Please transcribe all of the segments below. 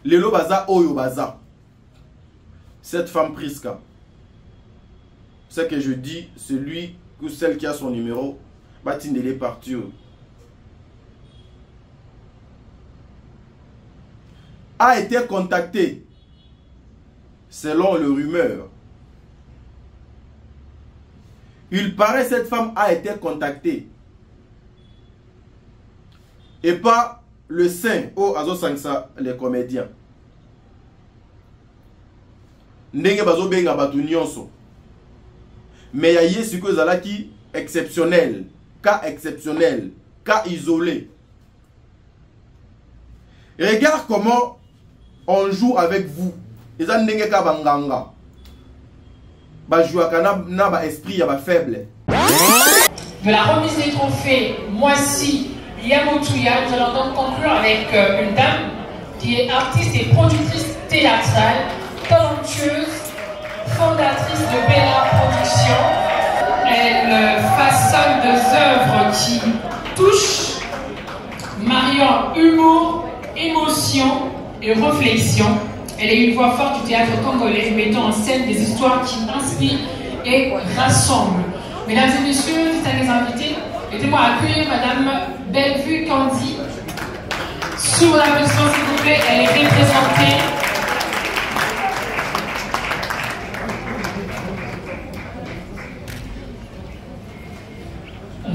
Lelo baza oyo baza. Cette femme Priska. Ce que je dis, celui ou celle qui a son numéro, Batindele partir. A été contacté selon le rumeur. Il paraît que cette femme a été contactée et pas le saint au Azo Sangsa, les comédiens. Ndenge bazo benga batu nyonso. Mais il y a ce que zalaki exceptionnel, cas isolé. Regarde comment on joue avec vous. Et ça ndenge ka banganga. Ba jouaka na ba esprit ya ba faible. De la remise des trophées, Moissy Yamotouya, nous allons donc conclure avec une dame qui est artiste et productrice théâtrale, talentueuse, fondatrice de Bella Productions. Elle façonne des œuvres qui touchent, mariant humour, émotion et réflexion. Elle est une voix forte du théâtre congolais, mettant en scène des histoires qui inspirent et rassemblent. Mesdames et messieurs, c'est les invités. Aidez-moi à accueillir Madame Bellevue Candy. Sous l'applaudissement, s'il vous plaît, elle est représentée.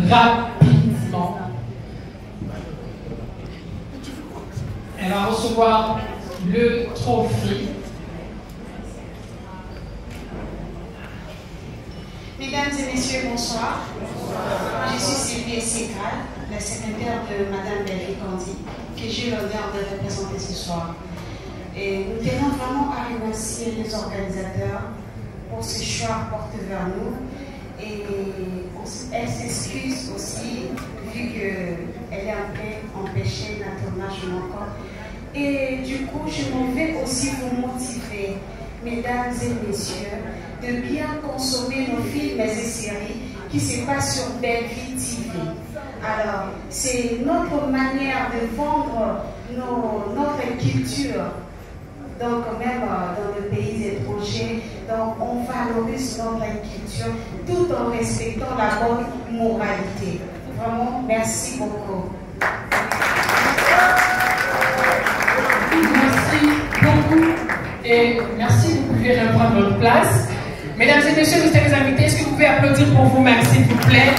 Rapidement. Elle va recevoir le trophée. Mesdames et messieurs, bonsoir. Je suis Sylvie Sécal, la secrétaire de Madame Bellevue Candy, que j'ai l'honneur de représenter ce soir. Et nous tenons vraiment à remercier les organisateurs pour ce choix porté vers nous. Et elle s'excuse aussi, vu qu'elle est un peu empêchée d'un tournage encore. Et du coup, je m'en vais aussi vous motiver, mesdames et messieurs, de bien consommer nos films et séries qui se passent sur Bellevue TV. Alors, c'est notre manière de vendre notre culture, donc même dans les pays étrangers. Donc, on valorise notre culture tout en respectant la bonne moralité. Vraiment, merci beaucoup. Merci beaucoup et merci, vous pouvez reprendre votre place. Mesdames et messieurs, vous êtes les invités, est-ce que vous pouvez applaudir pour vous-même, s'il vous plaît?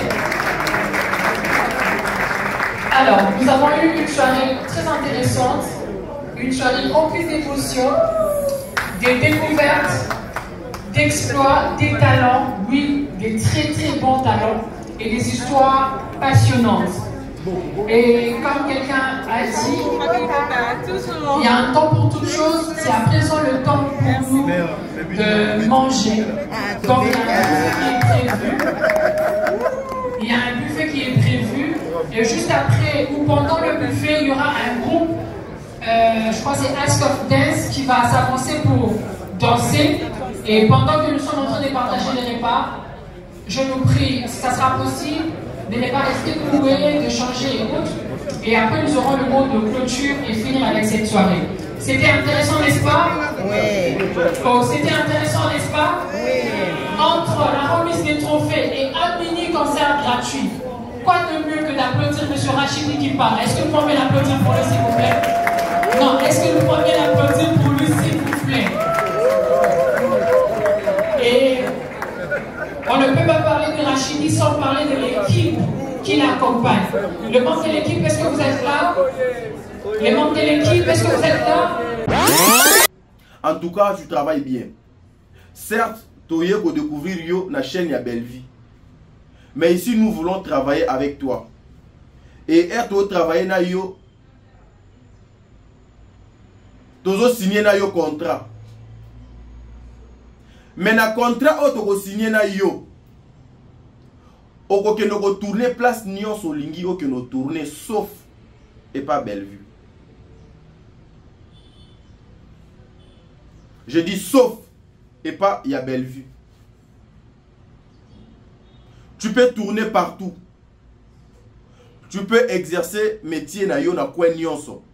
Alors, nous avons eu une soirée très intéressante, une soirée remplie d'émotions, des découvertes, d'exploits, des talents, oui, des très très bons talents et des histoires passionnantes. Et comme quelqu'un a dit, il y a un temps pour toute chose, c'est à présent le temps pour nous de manger. Donc il y a un buffet qui est prévu, et juste après ou pendant le buffet, il y aura un groupe, je crois que c'est Ask of Dance, qui va s'avancer pour danser. Et pendant que nous sommes en train de partager les repas, je vous prie, si ça sera possible, de ne pas rester coués, de changer et autres. Et après, nous aurons le mot de clôture et finir avec cette soirée. C'était intéressant, n'est-ce pas? Oui. Oh, c'était intéressant, n'est-ce pas? Oui. Entre la remise des trophées et un mini-concert gratuit, quoi de mieux que d'applaudir M. Rachidi qui parle? Est-ce que vous pouvez l'applaudir pour lui, s'il vous plaît? Non, est-ce que vous pouvez l'applaudir pour lui, s'il vous plaît? Et on ne peut pas parler de Rachidi sans parler de l'équipe qui l'accompagne. Le membre de l'équipe, est-ce que vous êtes là? Les membres de l'équipe, est-ce que vous êtes là? En tout cas, tu travailles bien. Certes, tu as découvrir yo na chaîne ya Bellevue. Mais ici, nous voulons travailler avec toi. Et être travailler na yo, tu as signé na yo contrat. Mais na contrat tu as signé na yo. Oko ke no tourner place nyonso lingi o ke no tourner sauf et pas Bellevue. Je dis sauf et pas il y a Bellevue. Tu peux tourner partout. Tu peux exercer métier na yo na kwen nyonso.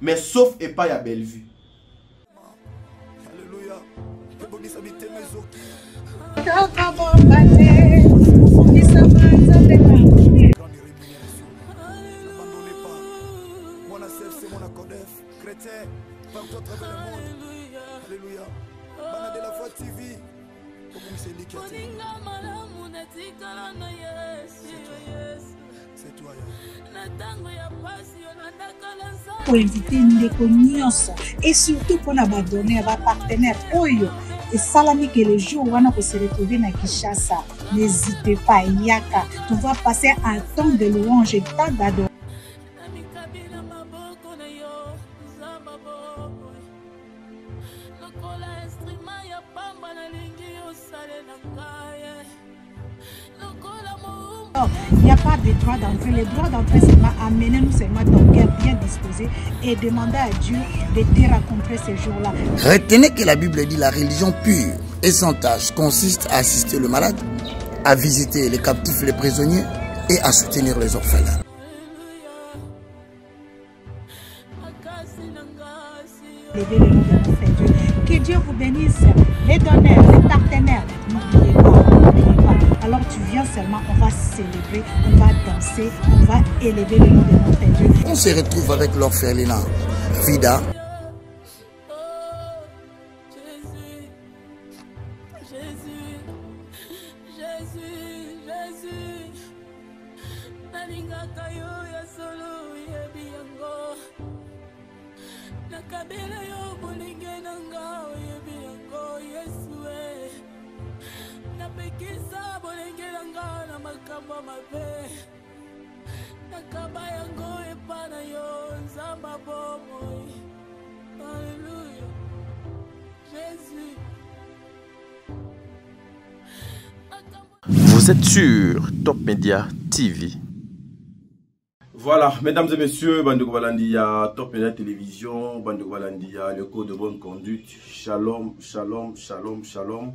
mais sauf et pas à Bellevue. Alléluia. Pour inviter Ndeko Nyonso et surtout pour nous donner à partenaire Oyo et Salami que le jour où on va se retrouver à Kinshasa, n'hésitez pas, Yaka, on va passer un temps de louange et tant d'adoration. Il n'y a pas de droit d'entrée. Le droit d'entrée, c'est amener nous seulement ton cœur bien disposé et demander à Dieu de te rencontrer ces jours-là. Retenez que la Bible dit la religion pure et sans tâche consiste à assister le malade, à visiter les captifs, les prisonniers et à soutenir les orphelins. Levez le nom de notre Dieu. Que Dieu vous bénisse. Les donneurs, les partenaires, n'oubliez pas. Alors tu viens seulement, on va célébrer, on va danser, on va élever le nom de notre Dieu. On se retrouve avec l'orphelinat Vida. Vous êtes sur Top Media TV. Voilà, mesdames et messieurs, Bandeko Balandia, Top Media Télévision, Bandeko Balandia, le code de bonne conduite. Shalom, shalom, shalom, shalom.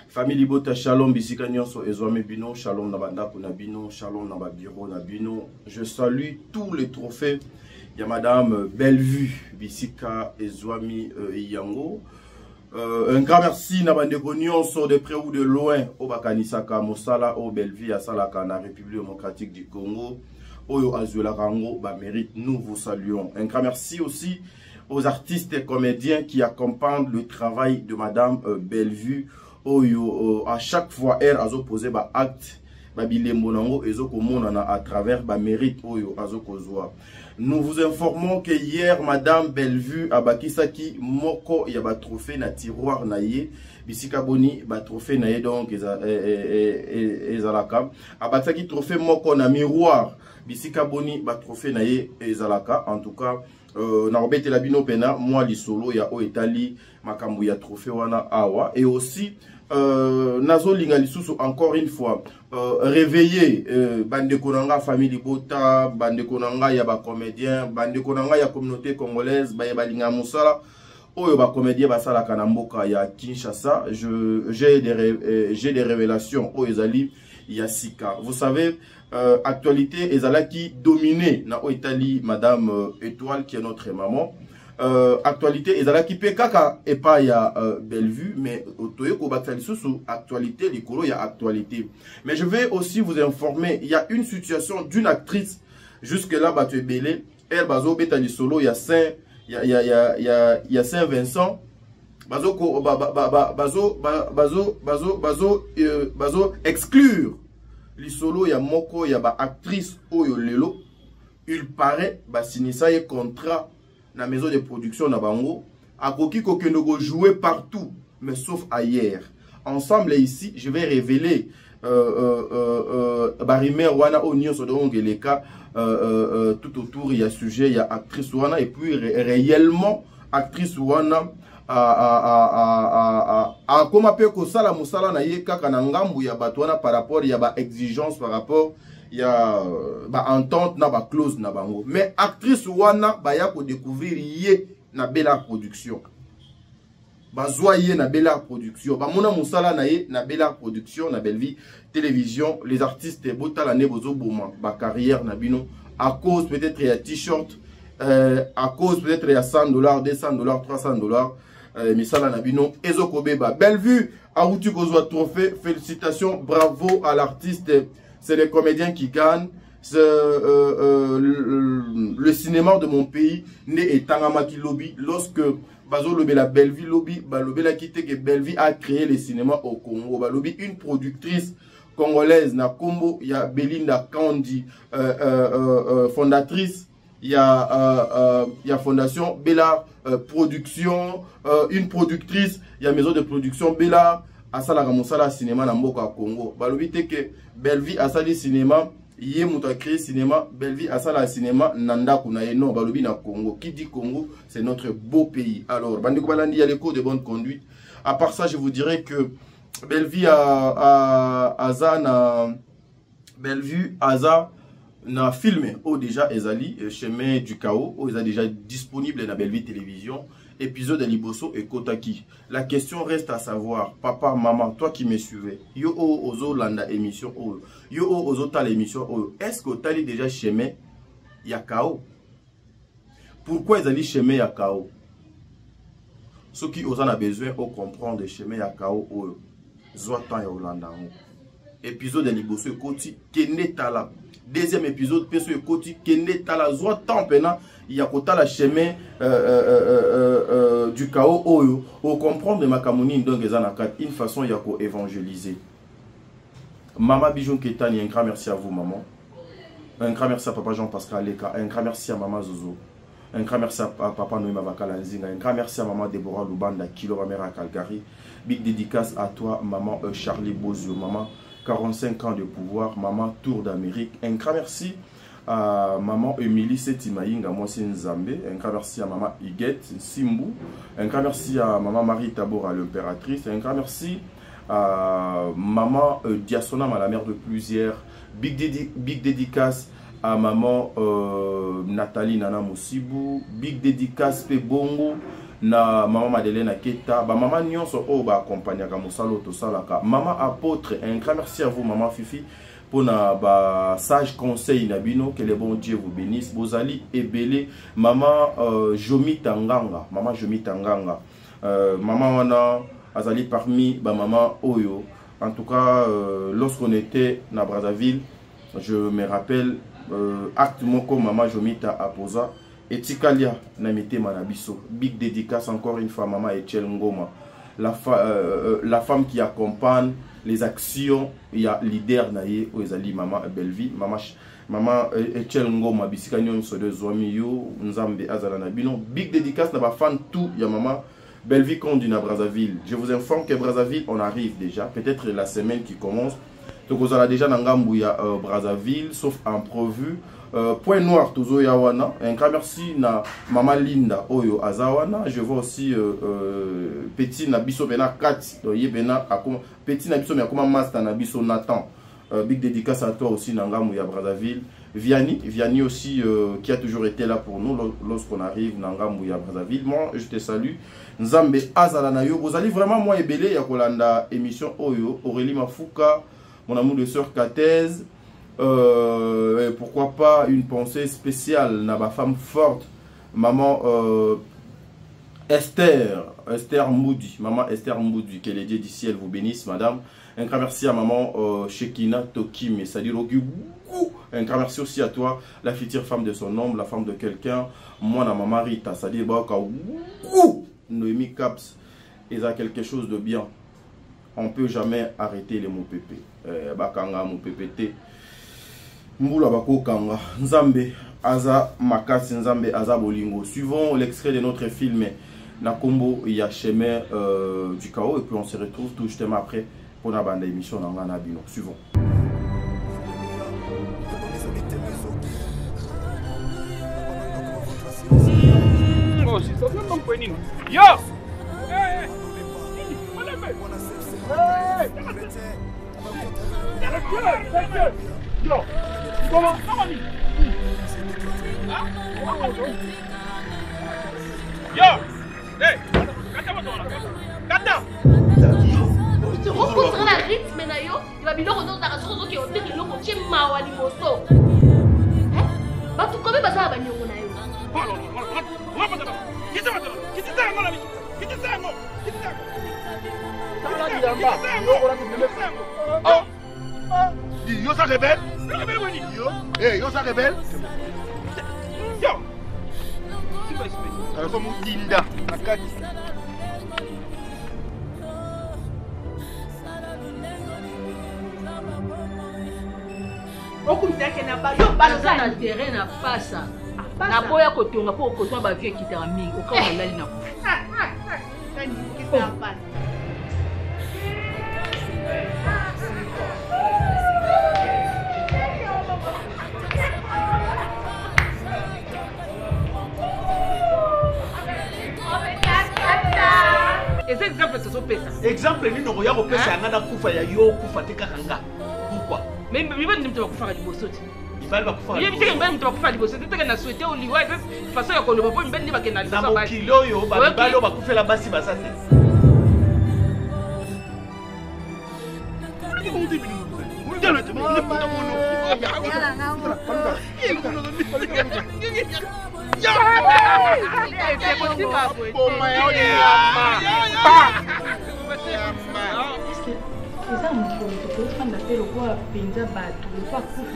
Famille Libota, shalom, bisika nyonso, ezwame bino, shalom nabanda kuna bino, shalom naba biro na bino. Je salue tous les trophées. Il y a Madame Bellevue, bisika ezwami yango. Un grand merci Nabandeko nyonso de près ou de loin au Bakanisaka Mosala au Bellevue à Salaka na République démocratique du Congo. Oyo Azuela Rango ba mérite, nous vous saluons. Un grand merci aussi aux artistes et comédiens qui accompagnent le travail de Madame Bellevue. Oyo à chaque fois elle a posé ba acte ba bilembo nango ezo komonana à travers ba mérite oyo azo kozwa. Nous vous informons que hier Madame Bellevue a bakisaki moko ya ba trophée na tiroir na ye bisika boni ba trophée na ye donc ezalaka a bakisaki trophée moko na miroir bisika boni ba trophée na ye ezalaka. En tout cas na robete la bino pena moi lisolo ya o etali makambu ya trophée wana awa et aussi nazo linga lisusu encore une fois réveiller bandeko nanga famille Libota, bandeko nanga ya ba comédien, bandeko nanga ya communauté congolaise ba balinga musala oyo ba comédien basala kana mboka ya Kinshasa. J'ai des révélations o ezali ya sika. Vous savez actualité ezalaki dominée na o Italie Madame Étoile qui est notre maman. Actualité ezalaki pe kaka epa ya Bellevue mais otoye ko batali susu actualité likolo ya actualité. Mais je vais aussi vous informer, il y a une situation d'une actrice jusque là batu belé elle bazo betali solo ya Saint Saint-Vincent bazo ko bazo exclure li solo ya moko ya ba actrice oyo lelo. Il paraît ba sinisa ye contrat na maison de production na bango akoki kokendo jouer partout mais sauf ailleurs. Ensemble ici je vais révéler barimer wana onyo so donc les cas tout autour il y a sujet il y a actrice wana et puis réellement actrice wana comment peut ko sala musala na ye kaka na ngambu ya bato wana par rapport il y a ba exigence par rapport il y a ba entente na ba clause na bango mais actrice wana ba ya ko découvrir yé na Bella Production ba zoyer na Bella Production ba mona musala na ye na Bella Production na Bellevue Télévision. Les artistes botala ne bozo boma ba carrière na bino à cause peut-être ya t-shirt à cause peut-être il y a $100, $200, $300, misala nabino ezokobeba. Belle vue, Aoutu Kozwa trophée, félicitations, bravo à l'artiste, c'est les comédiens qui gagnent. Le cinéma de mon pays n'est Tangamaki Lobby. Lorsque Bazo Lobé la Bellevue Lobby, Balobé la quitté que Bellevue a créé le cinéma au Congo. Balobi une productrice congolaise na Kombo, il y a Belinda Kandi, fondatrice, il y a Fondation Bellard Production, une productrice, il y a maison de production Bellard, Asala Ramosala cinéma na Mboka Congo. Balobi te que Bellevue a sali cinéma. Yé mouta créé cinéma, Bellevue a ça la cinéma, Nanda Kunaye, non, Balobi na Congo. Qui dit Congo, c'est notre beau pays. Alors, Bandeko Balandi, il y a les cours de bonne conduite. À part ça, je vous dirais que Bellevue a filmé, déjà, Ezali, Chemin du Chaos, ils a déjà disponible dans Bellevue Télévision. Épisode de Liboso et Kotaki. La question reste à savoir, papa, maman, toi qui me suivais, yo ozo landa émission, yo ozo tal émission, est-ce que tu as déjà chemin Yakao? Pourquoi ils ont dit chemin Yakao? Ceux qui ont besoin de comprendre le chemin Yakao, Zoatan ya Olanda. Épisode de Liboso et Koti, Kene Tala. Deuxième épisode, Peso et Koti, Kene Tala, Zoatan Pena. Il y a la chemin du chaos au comprendre de Makamoni donc une façon il y a qu'à évangéliser. Maman Bijon Ketani, un grand merci à vous maman. Un grand merci à papa Jean-Pascal Leka, un grand merci à maman Zozo. Un grand merci à papa Noéma Vakalanzinga, un grand merci à maman Déborah Lubanda, Kilo Ramera Calgary. Big dédicace à toi maman Charlie Bozio, maman 45 ans de pouvoir, maman Tour d'Amérique. Un grand merci à maman Emilie Setimaïnga, moi c'est Nzambe. Un grand merci à maman Iguette Simbu. Un grand merci à maman Marie Tabora, l'impératrice. Un grand merci à maman Diasona, la mère de plusieurs. Big dédicace à maman Nathalie Nana Moussibou. Big dédicace Pe Bongo na maman Madeleine Aketa. Maman Nyonso Oba accompagne à Moussalo Tosalaka. Maman Apôtre, un grand merci à vous maman Fifi. Pour na sage conseil nabino, que le bon Dieu vous bénisse. Bozali Ebele, maman Jomi Tanganga, maman Jomi Tanganga, maman wana azali parmi maman Oyo. En tout cas, lorsqu'on était na Brazzaville, je me rappelle acte moko maman Jomita Aposa et Tikalia Namite Manabiso. Big dédicace encore une fois maman Etiel Ngoma, la femme qui accompagne les actions. Il y a leader naïe Oezali maman Bellevue, maman Etiel Ngoma bisika nyonso de zoami yo Nzambe azala na bino. Big dédicace na ba fan tout ya maman Bellevue Kondi na Brazzaville. Je vous informe que Brazzaville on arrive déjà, peut-être la semaine qui commence. Donc vous allez déjà Nangambu ya Brazzaville sauf imprévu. Point noir Tozo Yawana. Un grand merci na maman Linda Oyo Azawana. Je vois aussi petit Nabiso Bena 4 Bena petit Nabiso mais comment master Nabiso Nathan. Big dédicace à toi aussi Nangambu ya Brazzaville. Vianney aussi qui a toujours été là pour nous lorsqu'on arrive Nangambu ya Brazzaville. Moi je te salue. Nzambe Azalana yo. Vous allez vraiment moi ebele ya kolanda émission Oyo Aurélie Mafuka, mon amour de sœur Katez. Pourquoi pas une pensée spéciale na ma femme forte maman Esther Moudi, maman Esther Moudi, que les dieux du ciel vous bénissent madame. Un grand merci à maman Shekina Tokim et Sadir Ogu. Un grand merci aussi à toi la future femme de son homme, la femme de quelqu'un. Moi na maman Rita Sadir Baka Noémie Caps, ils ont quelque chose de bien. On peut jamais arrêter les mots pépé. Bakanga mon pépé. Mbula bako kanga Nzambe aza makasi Nzambe aza bolingo. Suivons l'extrait de notre film Nakombo ya chemin du chaos et puis on se retrouve tout justement après pour la bande émission dans la Bino. Suivons. Oh, si ça fait donc venir. Yo! Hey! Yo! Comment on dit? Yo! Hey! Kata! Tu rencontreras la rythme na yo, il va bien redonner ta raison qui ont dit que l'on tient mawa limoso. Hein? Ba tu comme bazar ba nyongo na yo. rebelle? Hey, yo ça rebelle? Yo! C'est pas espèce. Alors, comme on dit, la carte. baza na terrain na pasa na boya kotonga po kotonga ba vie kitara mingi okama lali na eza exemple tozopesa exemple nini okoya kopesa yanga na kufa ya yo kufa te kaka nga pourquoi mais mibali ndi mutu bakufaka liboso te mibali bakufaka ye biteke mibali mutu bakufaka liboso te teke na souhaite oliwa eza façon ya koloba po mibali ndi bakenda liboso na mokili oyo bamibali oyo bakufela basi baza te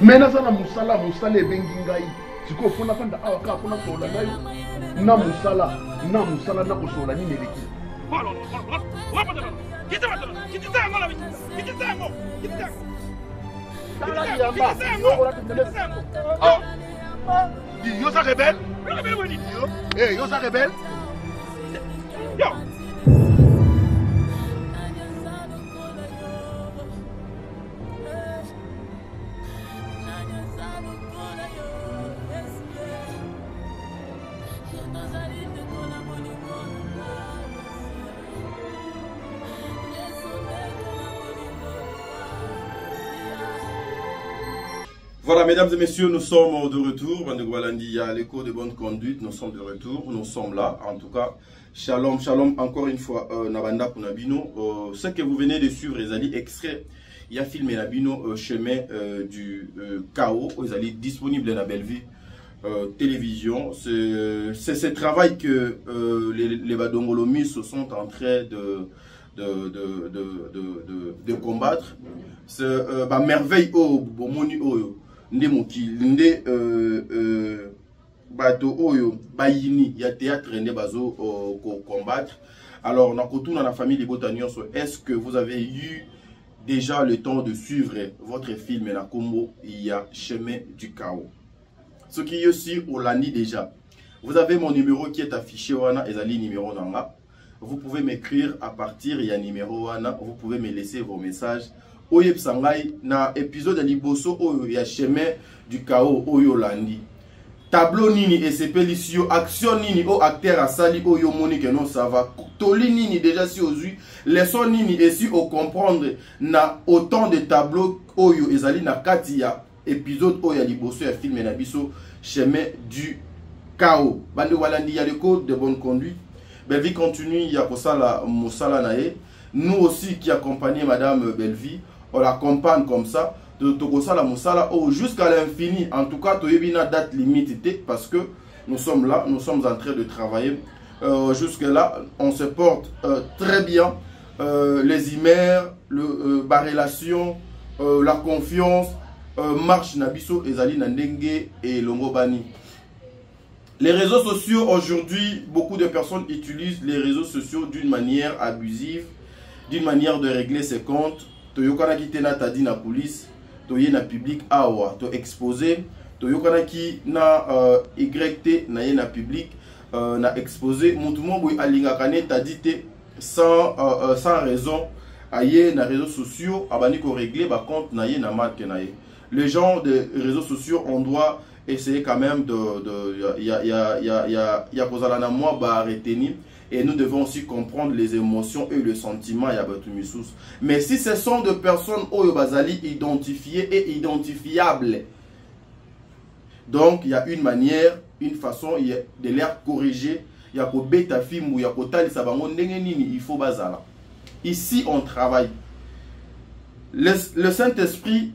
me naza na mosala ebengi ngai sikoyo mpona kanda awa kaka mpona kosola ngai na mosala na kosola nini eleki yo ça rebelle? Hey, yo ça rebelle? Yo! Voilà, mesdames et messieurs, nous sommes de retour. Bandegwalandi, à l'écho de bonne conduite, nous sommes de retour. Nous sommes là. En tout cas, shalom, shalom, encore une fois, Nabanda Punabino. Ce que vous venez de suivre, les alliés extraits, il y a filmé Nabino chemin du chaos. Les alliés disponibles dans la Bellevue télévision. C'est ce travail que les Badongolomis sont en train de combattre. C'est merveille au Bomoni Oyo. Nde mokili nde bato oyo bayini ya théâtre nde bazo combattre. Alors na kotuna na famille Libota Nyonso, est-ce que vous avez eu déjà le temps de suivre votre film na Kombo il y a chemin du chaos? Ce qui est aussi au Lani déjà. Vous avez mon numéro qui est affiché wana ezali numéro nanga. Vous pouvez m'écrire à partir il y a numéro wana, vous pouvez me laisser vos messages. Oye Psangai na épisode de Liboso oyo ya chemin du chaos oyo landi. Tableau nini et sepelissio action nini o acteur asali oyo monique non ça va. Toli nini déjà si ozui leçon nini et si o comprendre na autant de tableaux oyo ezali na kati ya épisode oyo ya Liboso ya film na biso chemin du chaos. Bande walandi ya le code de bonne conduite. Belvi continue ya kosala mosala nae. Nous aussi qui accompagnons Madame Belvi, on l'accompagne comme ça, de Tokosala Moussala, jusqu'à l'infini. En tout cas, tu as une date limite parce que nous sommes là, nous sommes en train de travailler. Jusque-là, on se porte très bien. Les imères, la relation, la confiance, marche Nabiso, Ezali Nandenge et Longobani. Les réseaux sociaux, aujourd'hui, beaucoup de personnes utilisent les réseaux sociaux d'une manière abusive, d'une manière de régler ses comptes. Toyokana ki tena tadi na police, toye na public awa, to exposé, toyokana ki na YT na ye na public, na exposé, moutoumou boui alinga kane tadi te sans raison, aye na réseaux sociaux, abani ko régler ba compte na ye na marque na ye. Les gens des réseaux sociaux, on doit essayer quand même ya kozala na moi ba retenir. Et nous devons aussi comprendre les émotions et le sentiment. Mais si ce sont des personnes Oyo Bazali identifiées et identifiables, donc il y a une manière, une façon de les corriger. Il y a ko beta film ou il y a ko tali sabango ndengenini il faut bazala. Ici on travaille. Le Saint-Esprit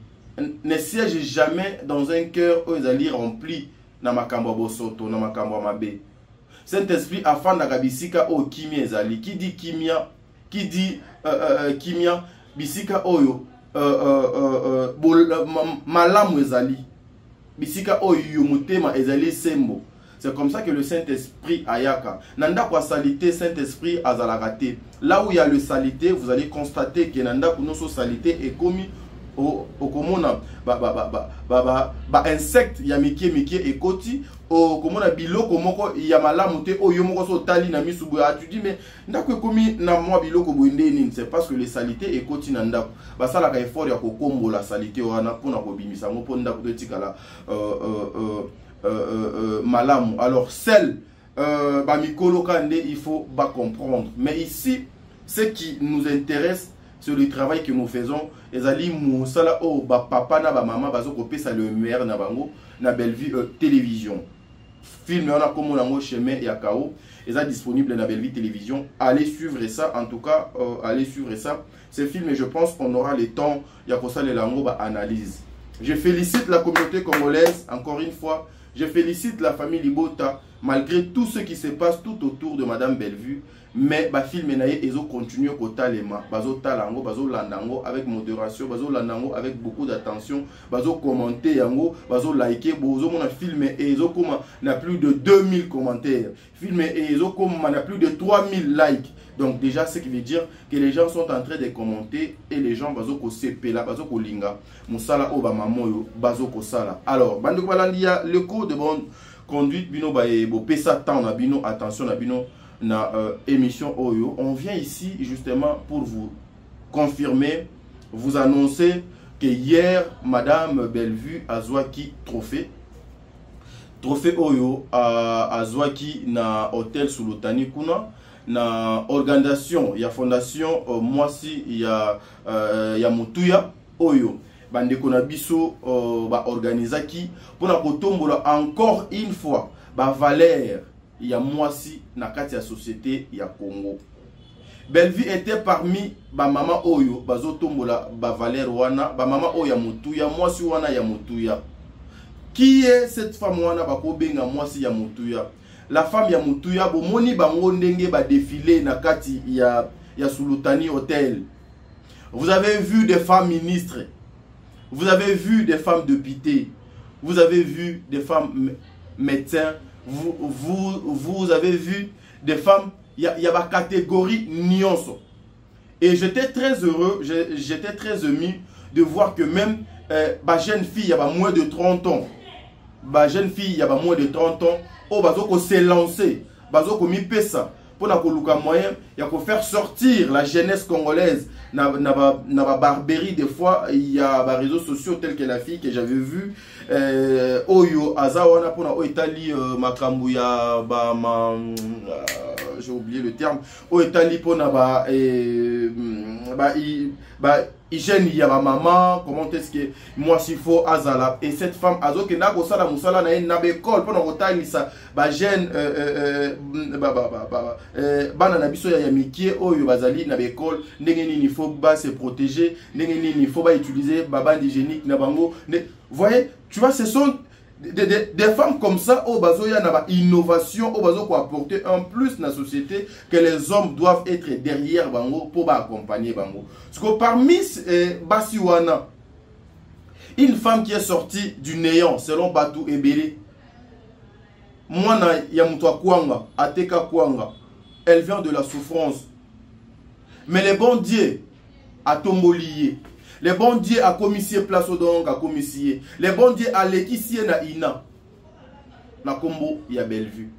ne siège jamais dans un cœur Oyazali rempli na makambo bosoto na makambo mabe. Saint-Esprit afin d'agabisika o kimia ezali. Qui dit kimia, qui dit kimia, bisika oyo malamu ezali bisika oyo motema ezali sembo. C'est comme ça que le Saint-Esprit ayaka. Nanda kwa salité, Saint-Esprit azalagate. Là où il y a le salité, vous allez constater que nanda kunoso salité est commis au komona insecte ya mikie et koti au komona biloko moko ya malamu te oyo moko so tali na misubu ya tu dis mais ndako komi na moi biloko boinde nini. C'est parce que les salité et koti nanda basala ka effort ya kokombo la salité wana pona ko bimisa ngo pona ndako tikala malamu. Alors celle mikolo kande il faut pas comprendre, mais ici ce qui nous intéresse c'est le travail que nous faisons. Ezali musala o ba papa na ba maman bazo kopesa le meilleur na bango na Bellevue télévision. Film on a comme on chemin ya kao est disponible na Bellevue télévision. Allez suivre ça en tout cas, allez suivre ça. Ce film et je pense qu'on aura le temps ya kosa le lango ba analyse. Je félicite la communauté congolaise encore une fois. Je félicite la famille Libota malgré tout ce qui se passe tout autour de Madame Bellevue. Mais ba film naye ezo continue kota lema bazo talango bazo landango avec modération bazo landango avec beaucoup d'attention bazo commenter yango bazo liker bozo mona film ezo koma na plus de 2000 commentaires film ezo koma na plus de 3000 likes. Donc déjà ce qui veut dire que les gens sont en train de commenter et les gens bazo ko sepela bazo ko linga musala o ba mamoyo bazo ko sala. Alors bandeko balandia le cours de bonne conduite bino ba e bo pesa temps na bino attention na bino na émission Oyo. On vient ici justement pour vous confirmer, vous annoncer que hier Madame Bellevue a Zwaki trophée Oyo a Zwaki na hôtel Sulutani kuna na organisation ya fondation mwasi ya Mutuya Oyo bandeko na biso ba organizaki pour na kotombola encore une fois ba valeur ya mwasi na kati ya société ya Congo. Bellevue était parmi ba mama oyo bazotombola ba valeur wana ba mama oyo ya Mutuya mwasi wana ya Mutuya. Qui est cette femme wana bakobenga mwasi ya Mutuya? La femme ya Mutuya bomoni bango ndenge ba défilé na kati ya Sulutani Hotel. Vous avez vu des femmes ministres. Vous avez vu des femmes députés. Vous avez vu des femmes médecins. Vous avez vu des femmes, il y a ma catégorie nyonso. Et j'étais très heureux, j'étais très ému de voir que même ma jeune fille, il y a moins de 30 ans. Ma jeune fille, il y a moins de 30 ans. Oh, bazoko s'est lancé. Bazoko mi pesa. Pour la koluka moyen, il y a faire sortir la jeunesse congolaise. Na barberie, des fois, il y a des réseaux sociaux tels que la fille que j'avais vue. Oyo, Azawana, pour la Italie, Makambuya, j'ai oublié le terme. Au Italie, pour la hygiène, il y a ma maman, comment est-ce que moi s'il faut Azala. Et cette femme, Azo, qui n'a pas ça, la moussala, n'a pas école, pour la ça, jeune, banana biso ya mikie, oyo, bazali, n'a pas école, il faut se protéger, il faut utiliser baba hygiénique, nabango. Vous voyez, tu vois, ce sont des femmes comme ça, au bazo ya na innovation, au bazo pour apporter un plus dans la société que les hommes doivent être derrière bango pour accompagner bango. Parce que parmi Basiwana, une femme qui est sortie du néant selon Batou Ebele, Mwana Yamutwa Kwanga, Ateka Kwanga, elle vient de la souffrance. Mais le bon Dieu a tombolié. Le bon Dieu a commissionné place au donc a commissionné. Le bon Dieu a l'équissier na ina. Na combo ya Bellevue.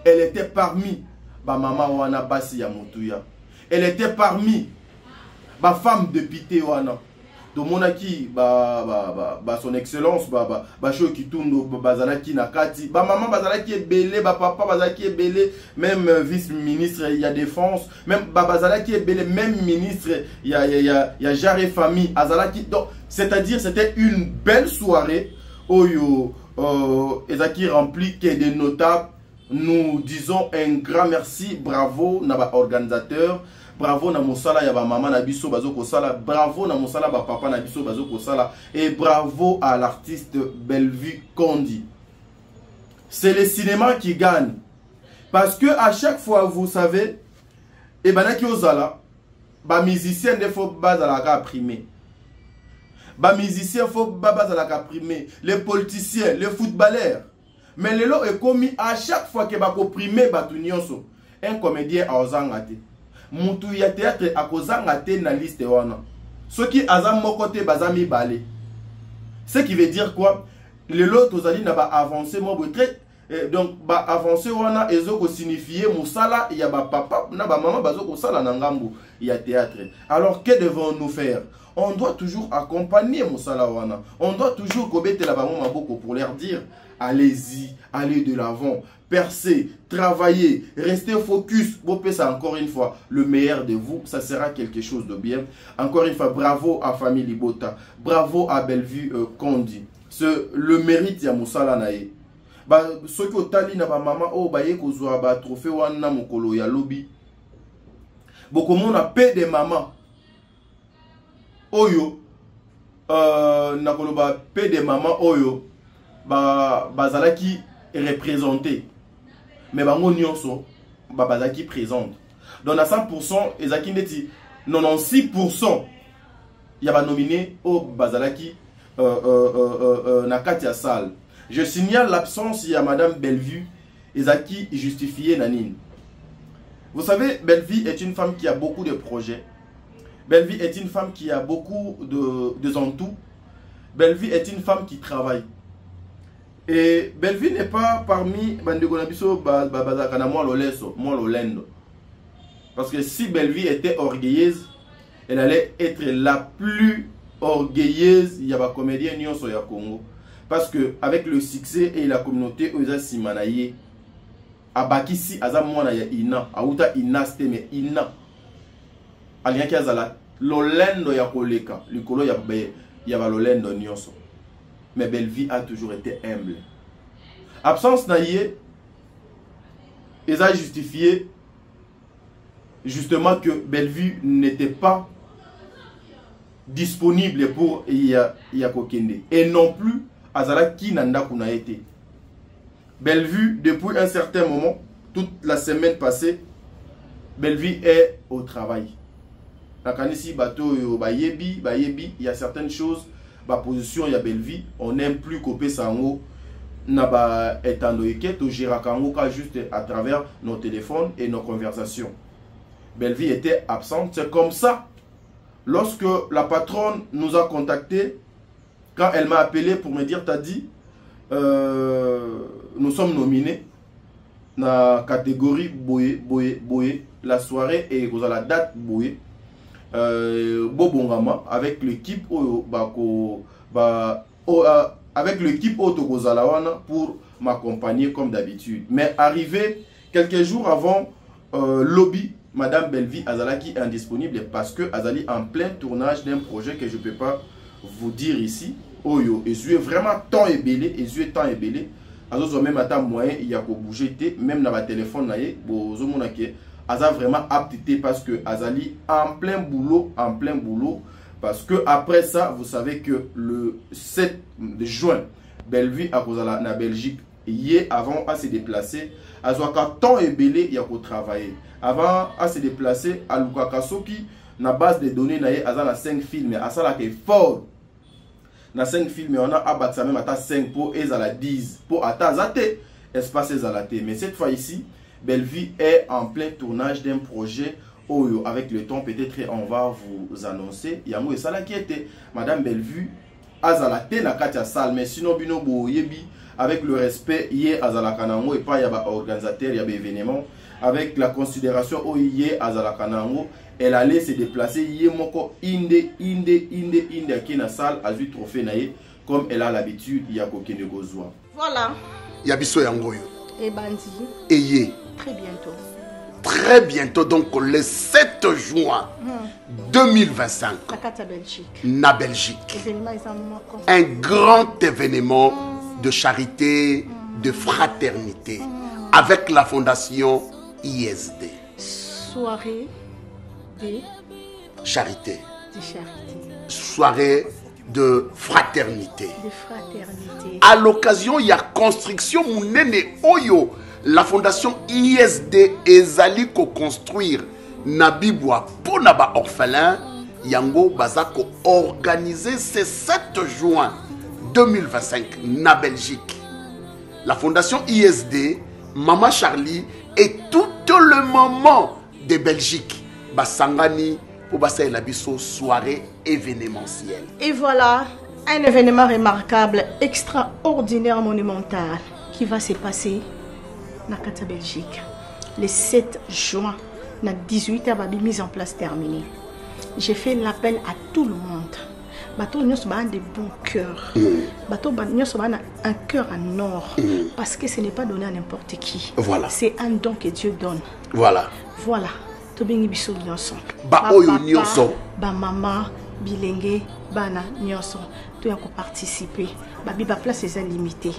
Elle était parmi ba maman wana basi ya Mutuya. Elle était parmi ba femme de pité wana. Do monaki ba son excellence ba show kitundo bazalaki na kati ba maman bazalaki ebele ba papa bazalaki ebele même vice-ministre il y a défense même bazalaki ebele même ministre il y a Jarre famille azalaki. Donc c'est-à-dire c'était une belle soirée oyo ezaki rempli que des notables. Nous disons un grand merci, bravo na ba organisateur. Bravo na mosala ya ba maman na biso bazoko sala, bravo na mosala ba papa na biso bazoko sala et bravo à l'artiste Bellevue Kondi. C'est le cinéma qui gagne parce que à chaque fois vous savez et banaki ozala ba musicien de faut base à la primé. Ba musicien faut base à la primé. Les politiciens, les footballeurs. Mais le lot est commis à chaque fois que ba ko primé ba tunyonso. Un comédien a ozangate. Mutu ya théâtre a kozangate na liste wana. Ce qui azam mokote bazami balé. Ce qui veut dire quoi? Le lot tozali na ba avancer mo très donc ba avancer wana ezoko signifier musala ya ba papa na ba maman bazoko sala na ngambu ya théâtre. Alors que devons-nous faire? On doit toujours accompagner musala wana. On doit toujours kobete la ba maman boko pour leur dire allez-y, allez de l'avant, percez, travaillez, restez focus. Ça encore une fois, le meilleur de vous, ça sera quelque chose de bien. Encore une fois, bravo à Famille Libota, bravo à Bellevue Kondi. Le mérite ya musala nae. Ba soki otali na ba mama o ba ye kozwa ba trophée wana mokolo ya lobi. Boko mona pe de mama. Oyo na koloba pe de mama oyo bazalaki représenté. Mais bango nyonso bazalaki présente. Donc à 100% ezaki ndeti 96% ya ba nominé au bazalaki na katia salle. Je signale l'absence de Madame Bellevue ezaki justifié nanine. Vous savez, Bellevue est une femme qui a beaucoup de projets. Bellevue est une femme qui a beaucoup de zantous. Bellevue est une femme qui travaille. Et Bellevue n'est pas parmi Bandegonabiso Bazakana Lolendo. Parce que si Bellevue était orgueilleuse, elle allait être la plus orgueilleuse il y a des comédiens nyonso ya Congo. Parce que avec le succès et la communauté Oza Simanaye, Abakisi Azamwana ya ina, Auta inaste me ina. Aliaki azala Lolendo ya koleka, likolo ya ba Lolendo nyonso. Mais Bellevue a toujours été humble. Absence naïe, ils ont justifié justement que Bellevue n'était pas disponible pour Yakokende. Et non plus Azala qui n'anda kuna été. Bellevue, depuis un certain moment, toute la semaine passée, Bellevue est au travail. Nakanisi bateau bayebi, il y a certaines choses. Ma position ya Bellevue, on n'aime plus couper sango naba etandoike to girakango juste à travers nos téléphones et nos conversations. Bellevue était absente, c'est comme ça. Lorsque la patronne nous a contactés, quand elle m'a appelé pour me dire t'as dit nous sommes nominés na catégorie boye la soirée et vous avez la date boye. Bobongama avec l'équipe avec l'équipe Otogozalawana pour m'accompagner comme d'habitude. Mais arrivé quelques jours avant lobby, Madame Bellevue Azalaki est indisponible parce que Azali en plein tournage d'un projet que je ne peux pas vous dire ici. Oyo, et je vraiment temps et belé, et je temps et belé. Alors même à moyen il y a qu'au bouger même dans ma téléphone naie, bozo monake. Aza vraiment aptité parce que Azali en plein boulot, parce que après ça, vous savez que le 7 de juin, Bellevue à cause de la Belgique, hier avant à se déplacer, Azoaka temps et belé, il y a qu'au travailler. Avant à se déplacer à Lukakasoki, na base de données naie Azana 5 films, à ça là qui est fort. Na 5 films, on a abattu même à 5 pour et à la 10 pour atazate espace ezalate. Mais cette fois ici, Bellevue est en plein tournage d'un projet Oyo. Avec le temps, peut-être on va vous annoncer. Yamo et Sala qui était Madame Bellevue Azalate na katia salle. Mais sinon, bino bo yebi avec le respect yé Azalakanango et pas yaba organisateur yaba événement. Avec la considération o yé Azalakanango, elle allait se déplacer yé moko inde qui na salle a vu trophée naé comme elle a l'habitude yako kende gozwa. Voilà. Yabiso yangoyo. Et Bandi. Ayez. Très bientôt. Très bientôt, donc le 7 juin 2025. Na Belgique. Un grand événement de charité, de fraternité, avec la fondation ISD. Soirée de charité. De charité. Soirée de fraternité. De fraternité. À l'occasion, il y a construction Mounene Oyo. La fondation ISD ezali ko construire Nabibwa pour naba orphelin yango bazako organisé ce 7 juin 2025 na Belgique. La fondation ISD, Maman Charlie et tout le moment de Belgique basangani pour basser la biso soirée événementielle. Et voilà un événement remarquable, extraordinaire, monumental qui va se passer dans la Belgique le 7 juin, à 18h, mise en place terminée. J'ai fait l'appel à tout le monde. Bateau nous sommes de bons cœurs. Bateau nous sommes un cœur en or. Parce que ce n'est pas donné à n'importe qui. Voilà. C'est un don que Dieu donne. Voilà. Voilà. To bengi biso nyonso. Ba oyo nyonso. Ba maman, bilenge, bana nyonso. Tu as participer. Babi ba place est limitée.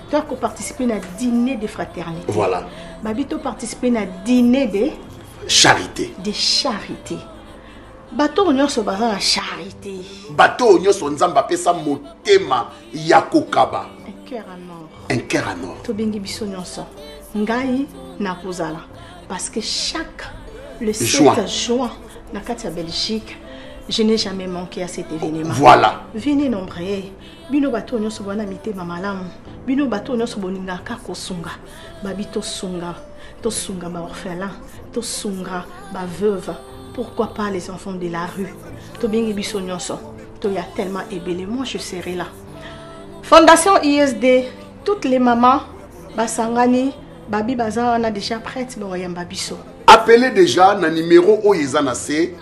Tu as participer à dîner de fraternité. Voilà. Babi tu participer à dîner de charité. De charité. Bateau nyonso baza la charité. Bateau nyonso nzamba pesa motema yakokaba. Un cœur en or. Un cœur en or. To bengi biso nyonso. Ngai na kozala parce que chaque le 7 juin na Katia Belgique, je n'ai jamais manqué à cet événement. Voilà. Venez nombreux. Bino bateau nyonso bana mite mamalamu. Bino bateau nyonso boninga ka kosunga. Babi to sunga ba orphelin, to sunga ba veuve. Pourquoi pas les enfants de la rue? To bengi biso nyonso. To ya tellement ébélé, moi je serai là. Fondation ISD, toutes les mamans basangani, babi baza on a déjà prête ba yamba biso. Appelez déjà na numéro oyezanase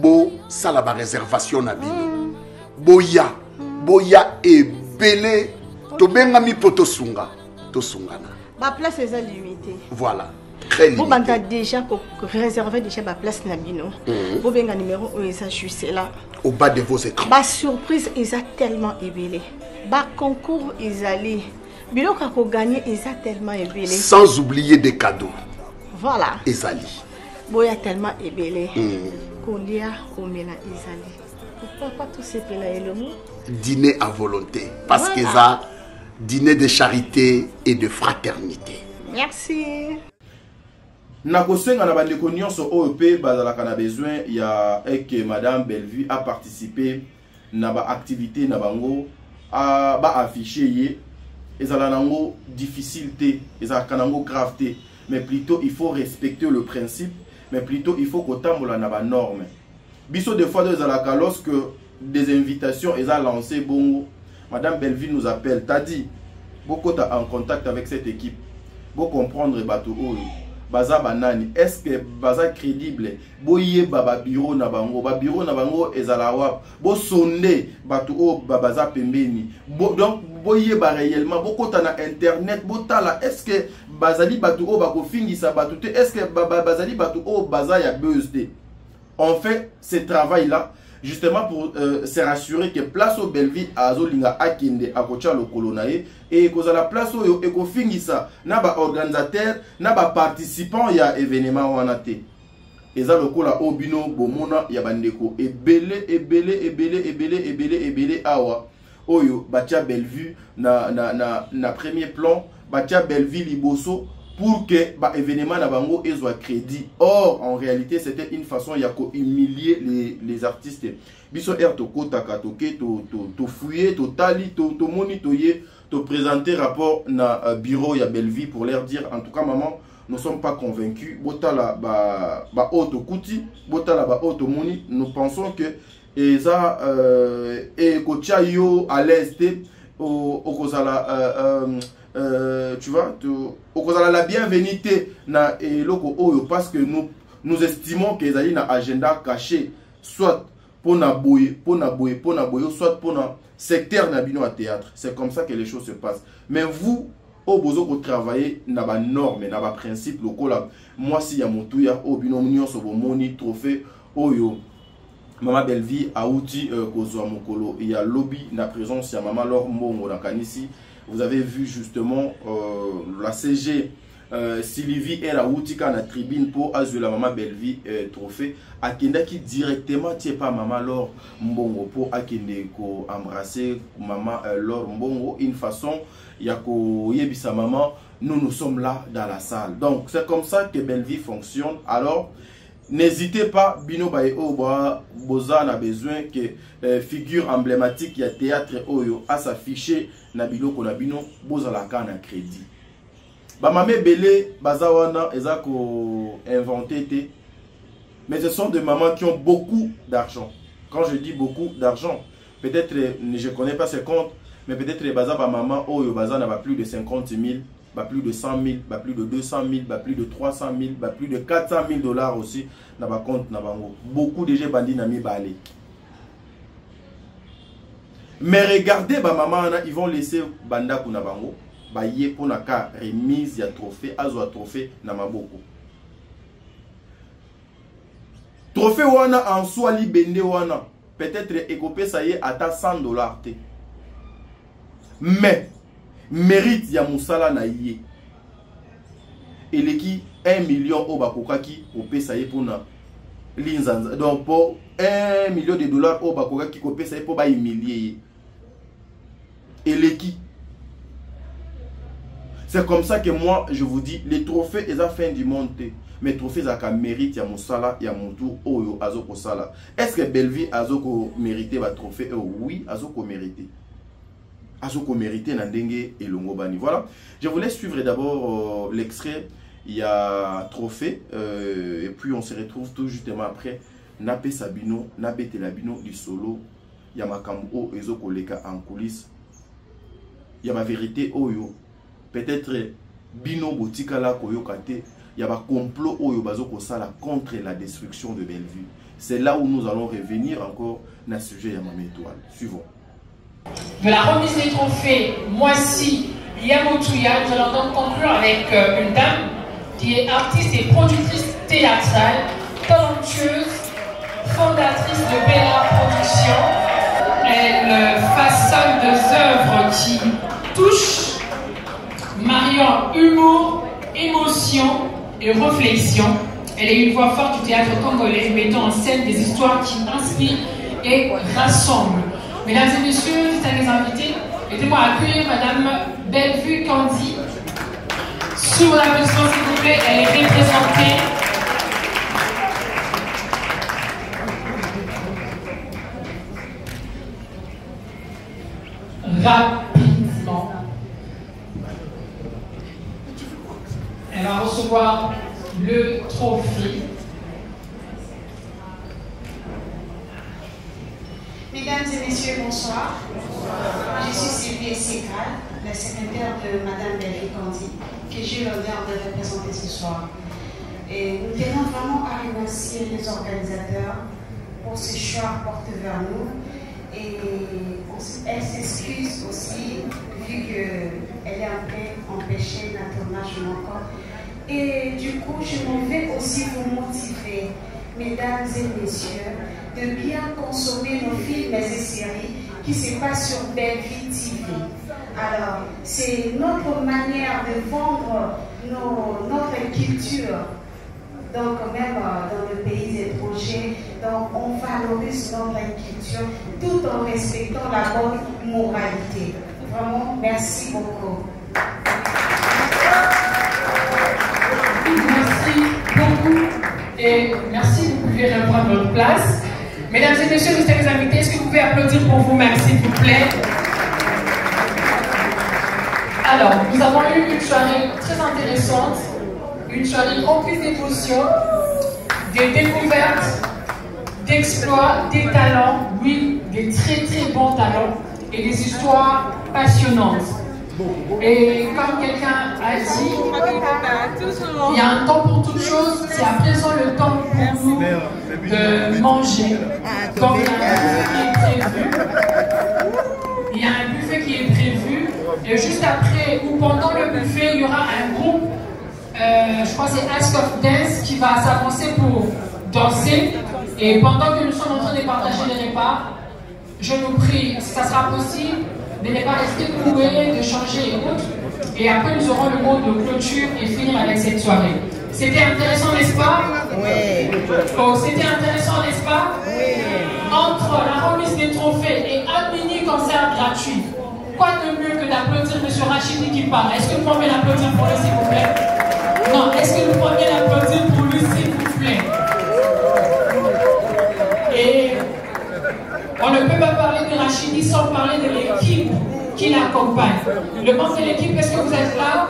bo sala ba réservation na bino. Boya et belé to benga mi poto sunga to sungana. Ba place est limitée. Voilà. Très limité. Vous avez déjà réservé déjà ma place na bino. Vous benga numéro oyeza juste là. Au bas de vos écrans. Ba surprise ils a tellement ébélé. Ba concours ils allaient. Bilo kako gagner ils a tellement ébélé. Sans oublier des cadeaux. Voilà. Ezali. Boya tellement ébélé. Kolia komela ezali. Pourquoi pas tout ces pela et le mot? Dîner à volonté. Parce que ça, dîner de charité et de fraternité. Merci. Nakosenga na bandeko nyonso OEP bazalaka na besoin ya que madame Bellevue a participé na ba activité na bango a ba afficher ye ezala nango difficulté ezala nango gravité. Mais plutôt il faut respecter le principe, mais plutôt il faut kotambola na ba norme. Biso des fois lorsque des invitations ont lancé bongo, madame Bellevue nous appelle, t'as dit beaucoup en contact avec cette équipe, pour comprendre bateau baza banani, est-ce que baza crédible, boye baba bureau na bango ezala wap, bo sonde bateau baza pembeni, donc boye ba réellement, beaucoup na internet, botala, est-ce que bazali bateau bako fingisa bateau, est-ce que bazali bateau baza ya BSD. On fait ce travail-là justement pour se rassurer que place au Bellevue à Zolinga Akinde à Kocha le Colonae et que la place au Ekofingisa n'a pas organisateur, n'a pas participant il y a événement ou anaté. Et ça le cola au bino bomona ya bandeko et belé awa oyo batia Bellevue na premier plan batia Bellevue liboso pour que bah événement na bango soit crédit. Or en réalité c'était une façon ya ko humilier les artistes. Biso to kota katoke to fouiller to tali to monitoyer to présenter rapport na bureau ya Bellevue pour leur dire en tout cas maman nous sommes pas convaincus botala ba auto kuti botala ba auto moni nous pensons que eza et kocha yo à l'est au kozala tu vois, au la bienvenue na eloko oyo parce que nous estimons que les na agenda caché soit pour na boye soit pour na secteur na bino à théâtre. C'est comme ça que les choses se passent. Mais vous au bozo ko travailler na ba norme na ba principe lokola moi si ya motuya au bino nyonso bo moni trophée oyo Maman Bellevue a outi kozwa mokolo il y a lobby na présence ya maman Laure Mbongo na kanisi. Vous avez vu justement la CG Sylvie et la Woutika na tribune pour azuler la maman Bellevue trophée. Akenda qui directement tient pas maman Laure Mbongo pour akende ko embrasser maman Laure Mbongo une façon yako yebisa maman nous sommes là dans la salle. Donc c'est comme ça que Bellevue fonctionne. Alors n'hésitez pas, Bino Baye Boza n'a besoin que figure emblématique ya théâtre Oyo à s'afficher na biloko na bino Boza la kana crédit. Ba mamé belé bazawana ezako inventé, mais ce sont des mamans qui ont beaucoup d'argent. Quand je dis beaucoup d'argent, peut-être je connais pas ces comptes, mais peut-être les baza ba maman Oyo baza n'a pas plus de 50 000. Plus de 100 000, plus de 200 000, plus de 300 000, plus de 400 000 dollars aussi dans ma compte. Beaucoup de gens bandits n'ont pas allé. Mais regardez, maman, ils vont laisser banda kuna bango, baye pour na ka remise ya trophée, azo trophée na maboko. Trophée wana en soi li bende wana, peut-être écopé ça y est à 100 dollars. Mais mérite ya musala na yé eleki 1 million au bakokaki opesa ye pona linzanza, donc pour 1 million de dollars au bakokaki opesa ye po ba humilier eleki. C'est comme ça que moi je vous dis, les trophées est à fin du monde, mais trophées à mérite ya musala ya mutu oyo azoko sala. Est-ce que Belleville azoko mérité ba trophée? Oui, azoko mérité. Azoko mérité Nandenge et Longobani. Voilà, je vous laisse suivre d'abord l'extrait. Il y a trophée et puis on se retrouve tout justement après. Nape Sabino, Nabe Telabino du solo. Il y a Makambo Ezoko Leka en coulisses. Il y a ma vérité Oyo. Peut-être Bino Botikala Koyo Kate. Il y a ma complot Oyo Bazoko Sala contre la destruction de Bellevue. C'est là où nous allons revenir encore dans ce sujet Yamame Étoile. Suivons. De la remise des trophées Moissi Yamotouya, nous allons donc conclure avec une dame qui est artiste et productrice théâtrale, talentueuse, fondatrice de Bella Productions. Elle façonne des œuvres qui touchent, mariant humour, émotion et réflexion. Elle est une voix forte du théâtre congolais, mettant en scène des histoires qui inspirent et rassemblent. Mesdames et messieurs, distingués invités, aidez-moi à accueillir Madame Bellevue Candy. Sur la position, s'il vous plaît, elle est représentée. Rapidement. Elle va recevoir le trophée. Mesdames et messieurs, bonsoir. Je suis Sylvie Sekal, la secrétaire de Madame Bellevue Candy, que j'ai l'honneur de représenter ce soir. Et nous tenons vraiment à remercier les organisateurs pour ce choix porté vers nous. Et elle s'excuse aussi, vu qu'elle est un peu empêchée d'un tournage encore. Et du coup, je m'en vais aussi vous motiver, mesdames et messieurs, de bien consommer nos films et séries qui se passent sur Bellevue TV. Alors, c'est notre manière de vendre notre culture, donc même dans le pays étranger. Donc, on valorise notre culture tout en respectant la bonne moralité. Vraiment, merci beaucoup. Merci beaucoup et merci, vous pouvez reprendre votre place. Mesdames et messieurs, vous êtes les invités, est-ce que vous pouvez applaudir pour vous-même, s'il vous plaît? Alors, nous avons eu une soirée très intéressante, une soirée remplie d'émotions, des découvertes, d'exploits, des talents, oui, des très très bons talents et des histoires passionnantes. Et comme quelqu'un a dit, il y a un temps pour toute chose, c'est à présent le temps pour nous de manger. Donc il y a un buffet qui est prévu, et juste après ou pendant le buffet, il y aura un groupe, je crois que c'est Ask of Dance, qui va s'avancer pour danser. Et pendant que nous sommes en train de partager les repas, je vous prie, si ça sera possible, de ne pas rester courbés, de changer et autres. Et après, nous aurons le mot de clôture et finir avec cette soirée. C'était intéressant, n'est-ce pas? Oui. Oh, c'était intéressant, n'est-ce pas? Oui. Entre la remise des trophées et un mini-concert gratuit, quoi de mieux que d'applaudir M. Rachidi qui parle? Est-ce que vous pouvez l'applaudir pour lui, s'il vous plaît? Non, est-ce que vous pouvez l'applaudir pour lui, s'il vous plaît? accompagne. Le membre de l'équipe, est-ce que vous êtes là?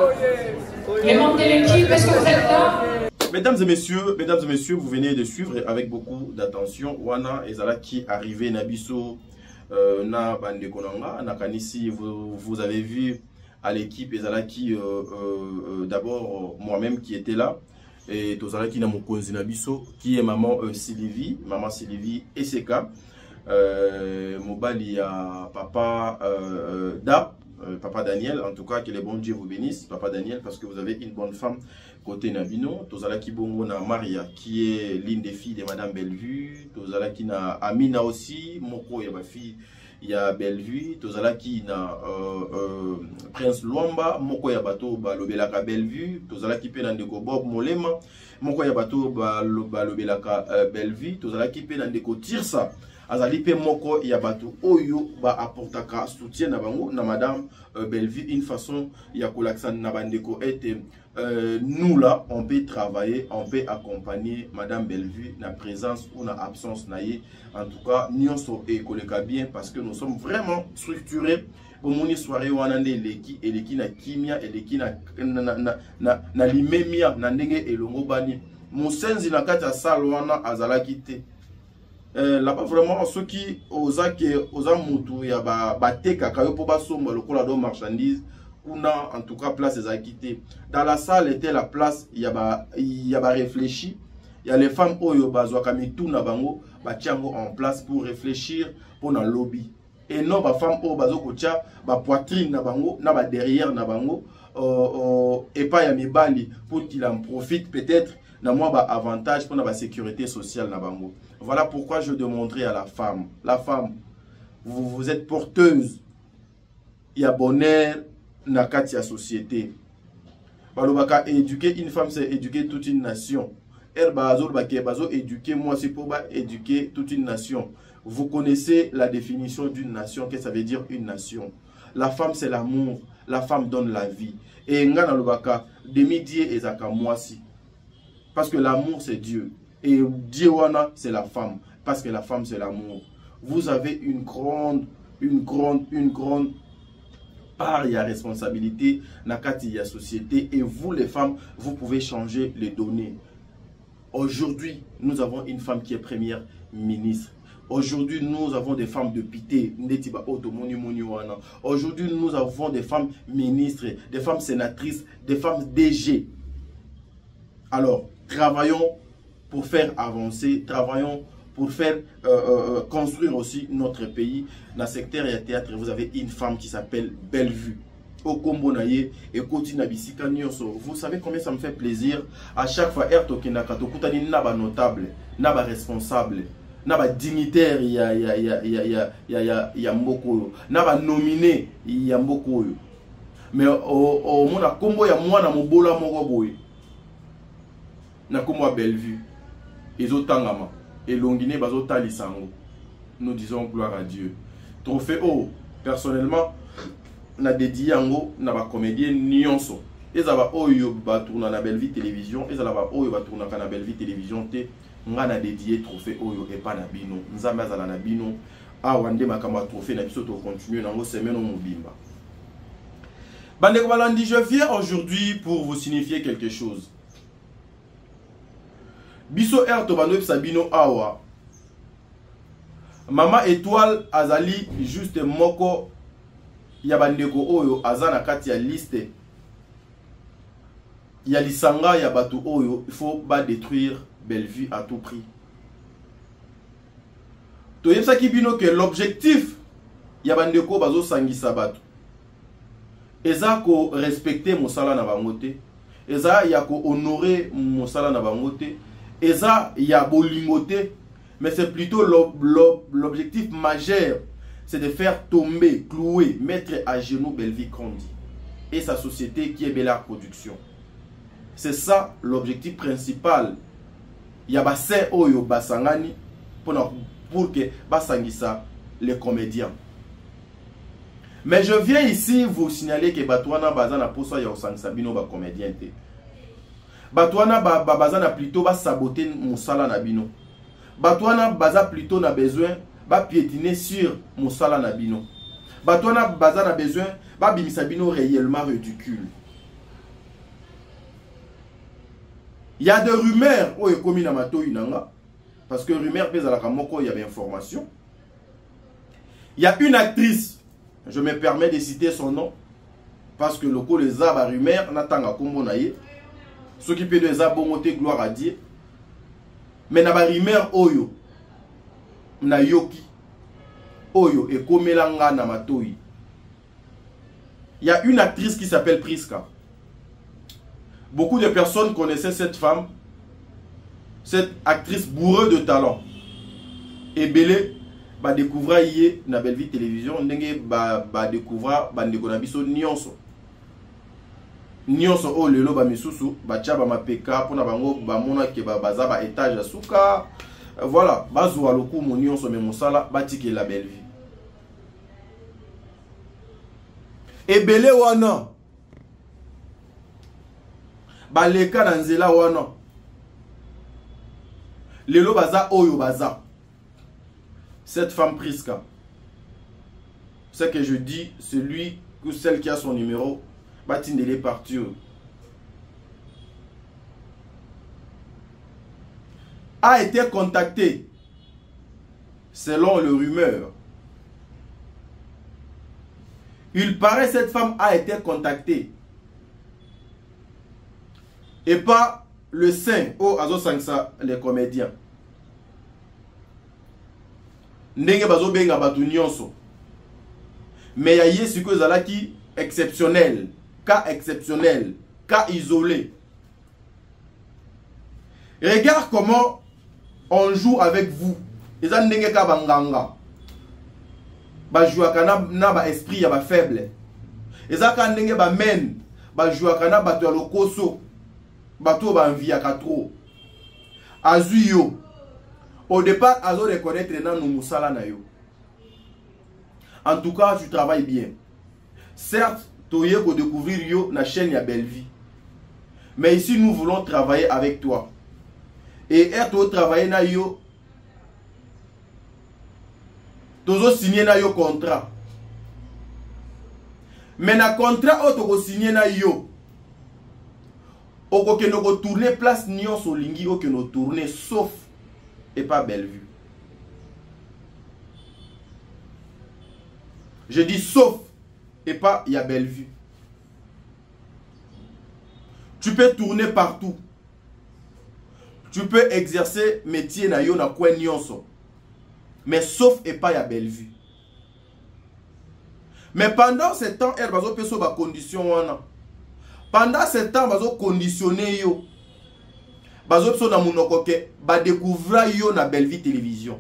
Les membres de l'équipe, est-ce que vous êtes là? Mesdames et messieurs, vous venez de suivre avec beaucoup d'attention Wana Ezala qui arrivait Nabiso na bande konanga nakanisi vous avez vu à l'équipe Ezala qui d'abord moi-même qui était là et tozala qui na mokonzi Nabiso qui est maman Sylvie Eseka mobali ya papa Papa Daniel, en tout cas que les bons Dieu vous bénissent, Papa Daniel, parce que vous avez une bonne femme côté Nabino. Tozala ki bongo na Maria, qui est l'une des filles de Madame Bellevue. Tozala ki na Amina aussi, moko ya ba fille ya Bellevue. Tozala ki na Prince Luamba, moko ya bato ba lobelaka Bellevue. Tozala ki pe na ndeko Bob Molema, moko ya bato ba lobelaka Bellevue. Tozala ki pe na ndeko Tirsa. Azali pe moko ya bato oyo ba apportaka soutien na bango na Madame Bellevue, une façon ya kolaksa na bandeko ete nous là on peut travailler, on peut accompagner Madame Bellevue na présence ou na absence na ye. En tout cas nyonso e koleka bien parce que nous sommes vraiment structurés pour mon soirée wanande eleki na kimia eleki na limemia na ndenge elongo bani mosenzi na kati ya salle wana azalaki te. Là-bas vraiment ceux qui osa mutu ya bateka kayo po basomba lokola do marchandise kuna en tout cas place des acquittés dans la salle était la place ya ba réfléchi il y a les femmes oyo bazwa kamitu na bango batiango en place pour réfléchir pour na lobby et non ba femme oyo bazoko tia ba poitrine na bango na ba derrière na bango et pas ya mibali pour qu'il en profite peut-être na moi ba avantage pour la sécurité sociale na bango. Voilà pourquoi je demanderai à la femme, vous êtes porteuse, il y a bonheur na kati ya société. Balobaka éduquer une femme c'est éduquer toute une nation. Elle bazo éduquer moi c'est pour éduquer toute une nation. Vous connaissez la définition d'une nation, qu'est-ce que ça veut dire une nation? La femme c'est l'amour, la femme donne la vie. Et ngana lobaka demi-die ezaka moisi. Parce que l'amour c'est Dieu. Et Dieu c'est la femme. Parce que la femme c'est l'amour. Vous avez une grande part et responsabilité dans la société. Et vous les femmes, vous pouvez changer les données. Aujourd'hui, nous avons une femme qui est première ministre. Aujourd'hui, nous avons des femmes de pité. Aujourd'hui, nous avons des femmes ministres, des femmes sénatrices, des femmes DG. Alors, travaillons pour faire avancer, travaillons pour faire construire aussi notre pays. Dans le secteur et théâtre, vous avez une femme qui s'appelle Bellevue. Au Kombonaye et Kotinabisika Nyonso. Vous savez combien ça me fait plaisir à chaque fois Ertokenaka Tokutani naba notable, naba responsable, naba dignitaire ya mboko, naba nominé ya mboko. Mais au mona kombo ya mwana mobola moko boy. Na kombo Bellevue. Ezotangama et Longine bazota lisango. Nous disons gloire à Dieu. Trophée O, personnellement, na dédié yango na ba comédien nyonso. Ezaba oyo ba tourna na Bellevue télévision, ezala ba oyo ba tourna na Bellevue télévision te nga na dédié trophée oyo et pas na bino. Nzambe azala na bino. Ah wande makamba trophée na biso to continuer nango semaine mobimba. Bandeko balandi, je viens aujourd'hui pour vous signifier quelque chose. Biso Erto Banoep Sabino Awa. Mama Étoile Azali juste moko Yabandeko Oyo Azana kati ya liste. Ya lisanga ya batu Oyo, il faut pas détruire Bellevue à tout prix. Toyebsa kibino que l'objectif Yabandeko bazo sangisa batu. Eza ko respecter mosala na bangote. Eza ya ko honorer mosala na bangote. Eza ya bolingote, mais c'est plutôt l'objectif majeur, c'est de faire tomber, clouer, mettre à genoux Bellevue Kondi et sa société qui est Bella Production. C'est ça l'objectif principal. Ya basse oyo basangani pour que basangisa les comédiens. Mais je viens ici vous signaler que Batouana Bazana Posa ya osangisa bino ba comédien te. Batouana bazana plutôt va saboter Moussala Nabino. Batouana baza plutôt na besoin va piétiner sur Moussala Nabino. Batouana bazana besoin Babi Sabino réellement ridicule. Il y a des rumeurs où il commis Namato Inanga. Parce que rumeur pèse à la Kamoko, il y a des informations. Il y a une actrice, je me permets de citer son nom, parce que le coup les a rumeur, n'attend Kombo Naye. Ceux qui peuvent les abonner, gloire à Dieu. Mais na ba rumeur Oyo, na Yoki, Oyo et Komelanga Namatoi. Il y a une actrice qui s'appelle Priska. Beaucoup de personnes connaissaient cette femme, cette actrice bourreuse de talent. Et Belé va découvrir hier na Belle Vie Télévision, ndenge va découvrir bandeko na biso nyonso. Nyonso o lelo ba misusu ba tcha ba mapeka pona bango ba mona ke ba baza ba étage asuka. Voilà, bazwa loku mo nyonso me mosala batike la Belle Vie. Et Belé wana baleka na nzela wana lelo baza oyo baza cette femme Priska. Ce que je dis, celui ou celle qui a son numéro batindele partir a été contacté selon le rumeur. Il paraît cette femme a été contactée et pas le saint au Azo Sangsa, les comédiens. Ndenge bazo benga batu nyonso. Mais il y a ce que zalaki exceptionnel, cas isolé. Regarde comment on joue avec vous. Et ça ndenge ka banganga. Ba jouaka na ba esprit ya ba faible. Et ça ka ndenge ba men, ba jouaka na bato ya lokoso. Bateau ba enviaka trop. Azuyo. Au départ, azo reconnaître nan no musala na yo. En tout cas, tu travailles bien. Certes, tu vas découvrir yo na chaîne ya Belle Vie. Mais ici, nous voulons travailler avec toi. Et être travailler na yo, tu signer na yo contrat. Mais na contrat tu signer na yo. Oko ke no tourner place nion so lingi o ke no tourner sauf et pas Belle Vue. Je dis sauf et pas il y a Belle Vue. Tu peux tourner partout. Tu peux exercer métier na yo na kwen nyonso. Mais sauf et pas il y a Belle Vue. Mais pendant ce temps, elle va faire des conditions. Pendant ce temps, bazo conditionner yo. Bazo pso na munokoke ba découvrir yo na Belle Vie Télévision.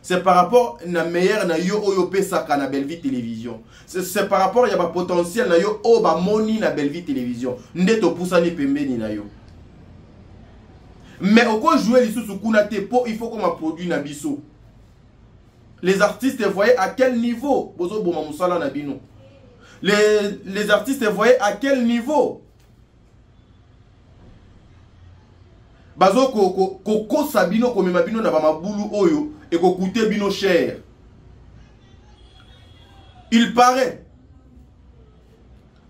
C'est par rapport na meilleur na yo oyo pesa ka na Belle Vie Télévision. C'est par rapport ya ba potentiel na yo o ba moni na Belle Vie Télévision. Ndeto poussa ni pembeni na yo. Mais oko jouer lisusu kuna te po il faut qu'on a produit na biso. Les artistes voyaient à quel niveau bozo boma musala na bino. Les artistes voyaient à quel niveau bazo koko sabino komema bino na ba mabulu oyo et ko coûter bino cher. Il paraît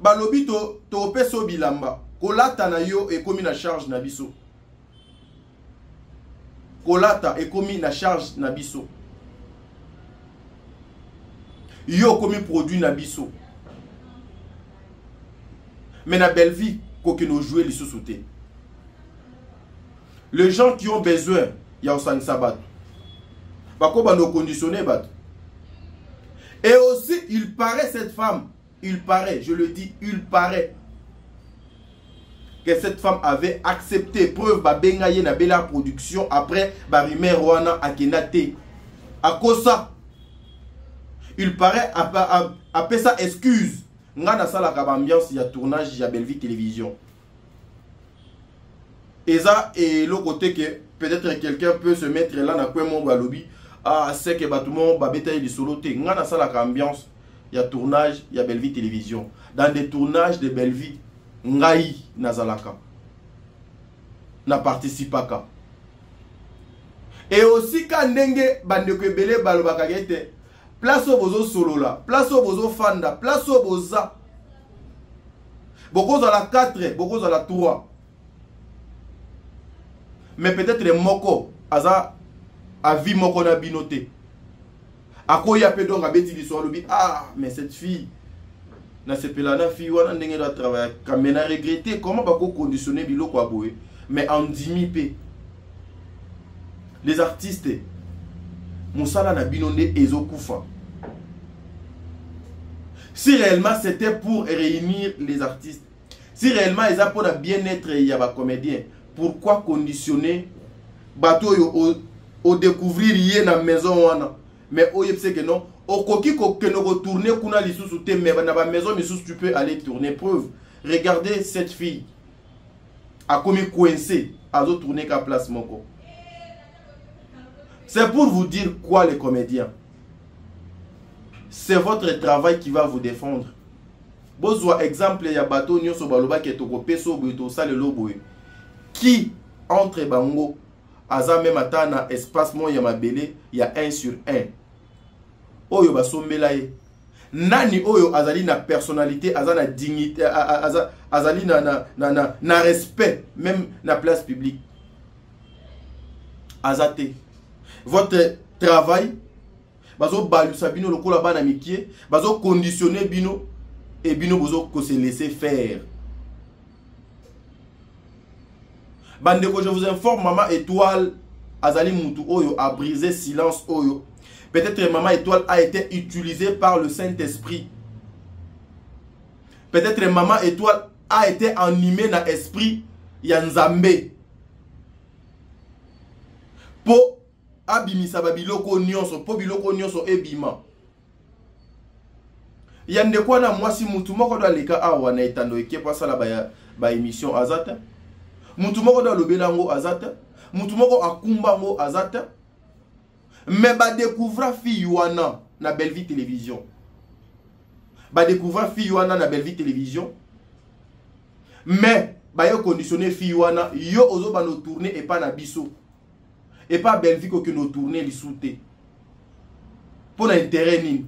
balobi to peso bilamba kolata na yo et komi na charge na biso. Kolata et komi na charge na biso. Yo komi produit na biso. Mais na Belle Vie, koki no jouer les sous-soutés. Les gens qui ont besoin, il y a un sabat. Bako bano conditionné bat. Et aussi, il paraît cette femme, il paraît, je le dis, il paraît que cette femme avait accepté preuve ba bengaye na bela production après ba rumeur wana akenate. À cause ça, il paraît après ça excuse. Ngana sala ka ambiance ya tournage ya Belle Vie Télévision. Et ça et le côté que peut-être quelqu'un peut se mettre là na quoi mon balobi ah c'est que batumo ba betaille di soloté ngana sala ka ambiance ya tournage ya Belle Vie Télévision. Dans des tournages de Belle Vie ngai nazalaka na participaka. Et aussi quand ndenge bandeko ebele balobaka gete place au bozo solola, place au bozo fanda, place au boza. Beaucoup dans la 4, beaucoup dans la 3. Mais peut-être les moko, aza, a vie moko na binoté. A quoi y a peu donc à bêti l'histoire, ah, mais cette fille, na se pelana fille, wana ndenge doit travailler. Quand on a regretté, comment va conditionner bilo kwa boé? Mais en diminué. Les artistes, Moussala na binonde ezo kufa. Si réellement c'était pour réunir les artistes, si réellement ils ont pour le bien-être il y a des comédiens, pourquoi conditionner bateau au découvrir hier dans la maison mais au yep c'est que non au coquille que nous retourner kuna li sous te mais dans la maison mais sous tu peux aller tourner preuve. Regardez cette fille a commis coincé à tourner qu'à place moko. C'est pour vous dire quoi les comédiens? C'est votre travail qui va vous défendre. Besoin exemple, il y a bateau nyonso baloba qui est au peso buto ça le lobo. Qui entre bango aza même atana espace mo ya mabele il y a 1 sur 1. Oyo basombela ye. Nani oyo azali na personnalité, azana dignité, azali na respect même na place publique. Azate. Votre travail bazo balusa bino lokola bana mikie, bazo conditionner bino et bino bozo ko se laisser faire. Bandeko, je vous informe, Maman Étoile Azali Moutou Oyo a brisé silence Oyo. Peut-être Maman Étoile a été utilisée par le Saint-Esprit. Peut-être Maman Étoile a été animée dans l'esprit Yanzambe. Po abimisa babiloko nyonso, po biloko nyonso ebima. Yande kwa na mwasi mutu moko do leka awa na etando eke pa sala ba émission azata. Mutu moko do lobela ngo azata. Mutu moko akumba ngo azata. Mais ba découvra fi wana na Belle-Vie Télévision. Ba découvra fi wana na Belle-Vie Télévision. Mais ba yo conditionné fi wana yo ozo ba no tourner et pas na biso. Et pas Belle-Vie que nos tourner li souté. Pour l'intérêt nini.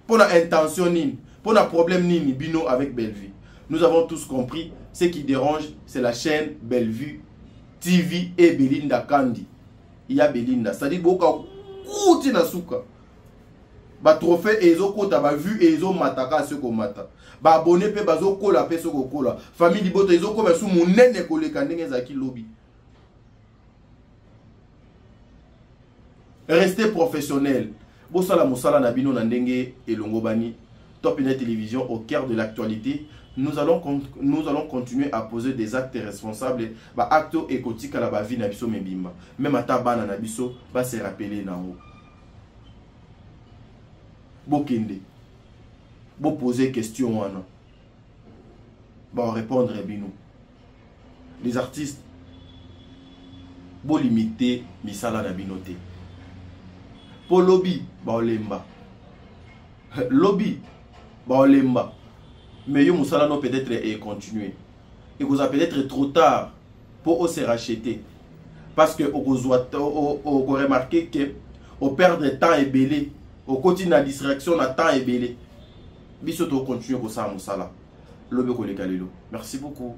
Pour l'intention nini. Pour le problème nini bino avec Belle-Vie. Nous avons tous compris. Ce qui dérange, c'est la chaîne Belle-Vie TV et Belinda Kandi. Il y a Belinda. C'est-à-dire beaucoup kouti na souka. Ba trophée ezo kota ba vu ezo mataka ce ko mata. Ba abonné pe bazo kola pe ce ko kola. Famille liboto ezo ko mesu munene ko le kandenge zaki lobby. Restez professionnel. Bosala mosala na bino na ndenge elongo bani. Top Net Télévision au cœur de l'actualité. Nous allons continuer à poser des actes responsables. Ba acto écotique à la vie na biso mebimba. Même à tabana na biso va se rappeler na haut. Bokende. Bo poser question wana. Ba répondre bino. Les artistes bo limiter misala na binoté. Pour lobby ba olemba. Lobby ba olemba. Mais yo musala no peut-être et continuer. Et vous a peut-être trop tard pour se racheter. Parce que vous remarquez que au perdre temps et belé, au continue la distraction à temps et belé. Biso to continuer pour ça musala. Lobe ko le kalelo. Merci beaucoup.